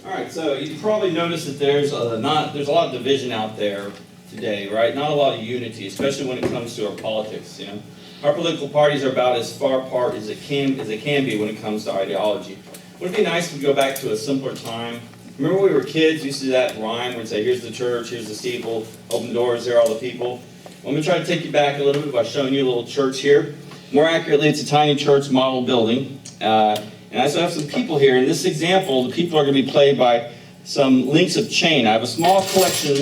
All right, so you probably noticed that there's a lot of division out there today, right? Not a lot of unity, especially when it comes to our politics. Our political parties are about as far apart as it can be when it comes to ideology. Wouldn't it be nice if we go back to a simpler time? Remember when we were kids, we used to do that rhyme where say, here's the church, here's the steeple, open the doors, there are all the people. Well, I'm going to try to take you back a little bit by showing you a little church here. More accurately, it's a tiny church model building. And I also have some people here. In this example, the people are going to be played by some links of chain. I have a small collection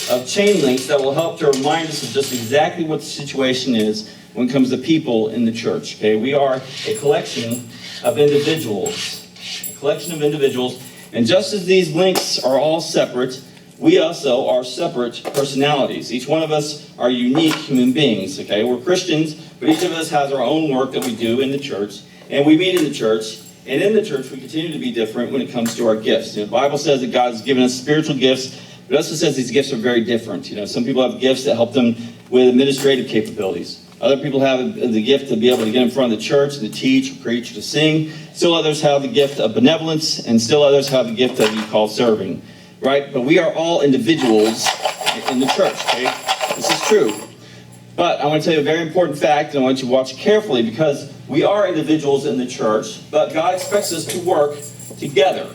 of chain links that will help to remind us of just exactly what the situation is when it comes to people in the church. Okay, we are a collection of individuals. A collection of individuals. And just as these links are all separate, we also are separate personalities. Each one of us are unique human beings. Okay, we're Christians, but each of us has our own work that we do in the church. And we meet in the church, and in the church we continue to be different when it comes to our gifts. The Bible says that God has given us spiritual gifts, but it also says these gifts are very different. Some people have gifts that help them with administrative capabilities. Other people have the gift to be able to get in front of the church and to teach, or preach, or to sing. Still others have the gift of benevolence, and still others have the gift that we call serving. Right? But we are all individuals in the church. Okay? This is true. But I want to tell you a very important fact, and I want you to watch carefully, because we are individuals in the church, but God expects us to work together.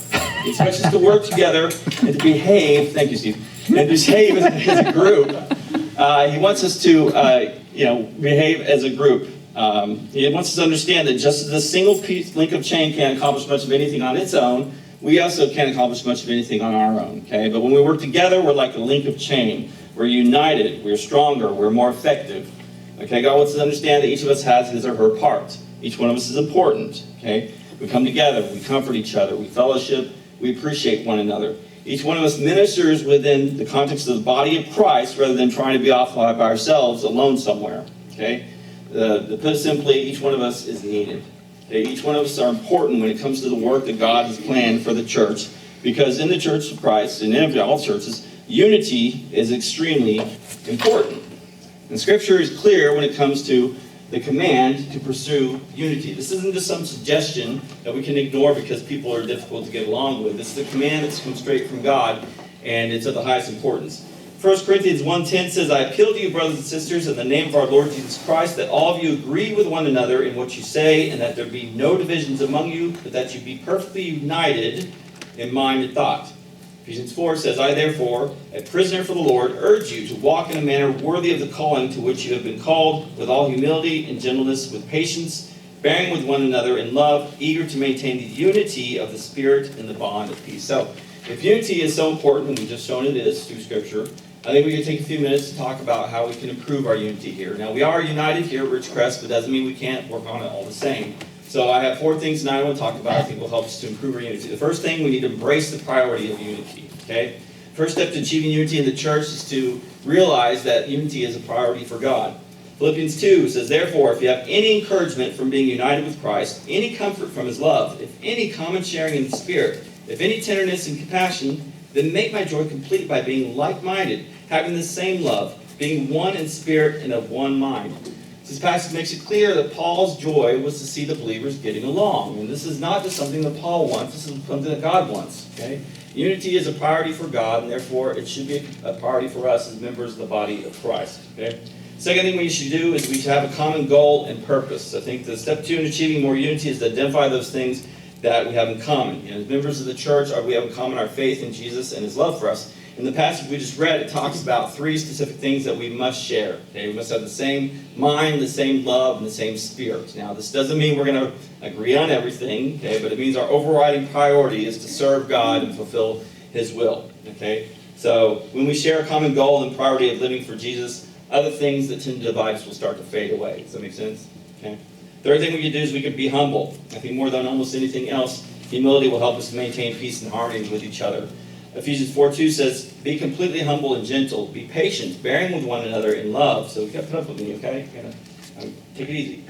He expects us to work together and to behave, thank you, Steve, and behave as a group. He wants us to, behave as a group. He wants us to understand that just as a single link of chain can't accomplish much of anything on its own, we also can't accomplish much of anything on our own, okay? But when we work together, we're like a link of chain. We're united, we're stronger, we're more effective. Okay, God wants us to understand that each of us has his or her part. Each one of us is important, okay? We come together, we comfort each other, we fellowship, we appreciate one another. Each one of us ministers within the context of the body of Christ rather than trying to be off by ourselves alone somewhere, okay? To put it simply, each one of us is needed. Okay? Each one of us are important when it comes to the work that God has planned for the church, because in the church of Christ, and in all churches, unity is extremely important. And Scripture is clear when it comes to the command to pursue unity. This isn't just some suggestion that we can ignore because people are difficult to get along with. This is a command that's come straight from God, and it's of the highest importance. 1 Corinthians 1:10 says, I appeal to you, brothers and sisters, in the name of our Lord Jesus Christ, that all of you agree with one another in what you say, and that there be no divisions among you, but that you be perfectly united in mind and thought. Ephesians 4 says, I therefore, a prisoner for the Lord, urge you to walk in a manner worthy of the calling to which you have been called, with all humility and gentleness, with patience, bearing with one another in love, eager to maintain the unity of the Spirit in the bond of peace. So, if unity is so important, and we've just shown it is through Scripture, I think we can take a few minutes to talk about how we can improve our unity here. Now, we are united here at Ridgecrest, but doesn't mean we can't work on it all the same. So I have 4 things tonight I want to talk about I think will help us to improve our unity. The first thing, we need to embrace the priority of unity. Okay? First step to achieving unity in the church is to realize that unity is a priority for God. Philippians 2 says, therefore, if you have any encouragement from being united with Christ, any comfort from his love, if any common sharing in the Spirit, if any tenderness and compassion, then make my joy complete by being like-minded, having the same love, being one in spirit and of one mind. This passage makes it clear that Paul's joy was to see the believers getting along. And this is not just something that Paul wants, this is something that God wants. Okay? Unity is a priority for God, and therefore it should be a priority for us as members of the body of Christ. Okay? Second thing we should do is we should have a common goal and purpose. I think the step 2 in achieving more unity is to identify those things that we have in common. As members of the church, we have in common our faith in Jesus and his love for us. In the passage we just read, it talks about 3 specific things that we must share. Okay? We must have the same mind, the same love, and the same spirit. Now, this doesn't mean we're going to agree on everything, okay? But it means our overriding priority is to serve God and fulfill his will. Okay? So when we share a common goal and priority of living for Jesus, other things that tend to divide us will start to fade away. Does that make sense? Okay. Third thing we can do is we can be humble. I think more than almost anything else, humility will help us maintain peace and harmony with each other. Ephesians 4:2 says, be completely humble and gentle. Be patient, bearing with one another in love. So you got to put up with me, okay? Take it easy.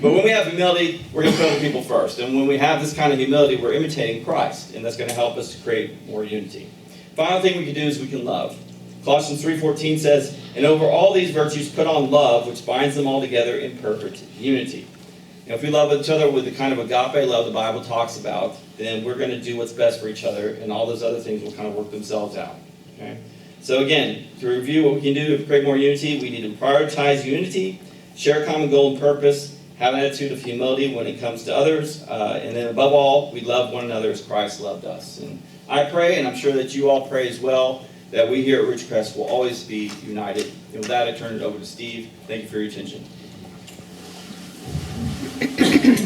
But when we have humility, we're going to put other people first. And when we have this kind of humility, we're imitating Christ. And that's going to help us to create more unity. Final thing we can do is we can love. Colossians 3:14 says, and over all these virtues put on love, which binds them all together in perfect unity. If we love each other with the kind of agape love the Bible talks about, then we're going to do what's best for each other, and all those other things will kind of work themselves out. Okay? So again, to review what we can do to create more unity, we need to prioritize unity, share a common goal and purpose, have an attitude of humility when it comes to others, and then above all, we love one another as Christ loved us. And I pray, and I'm sure that you all pray as well, that we here at Ridgecrest will always be united. And with that, I turn it over to Steve. Thank you for your attention.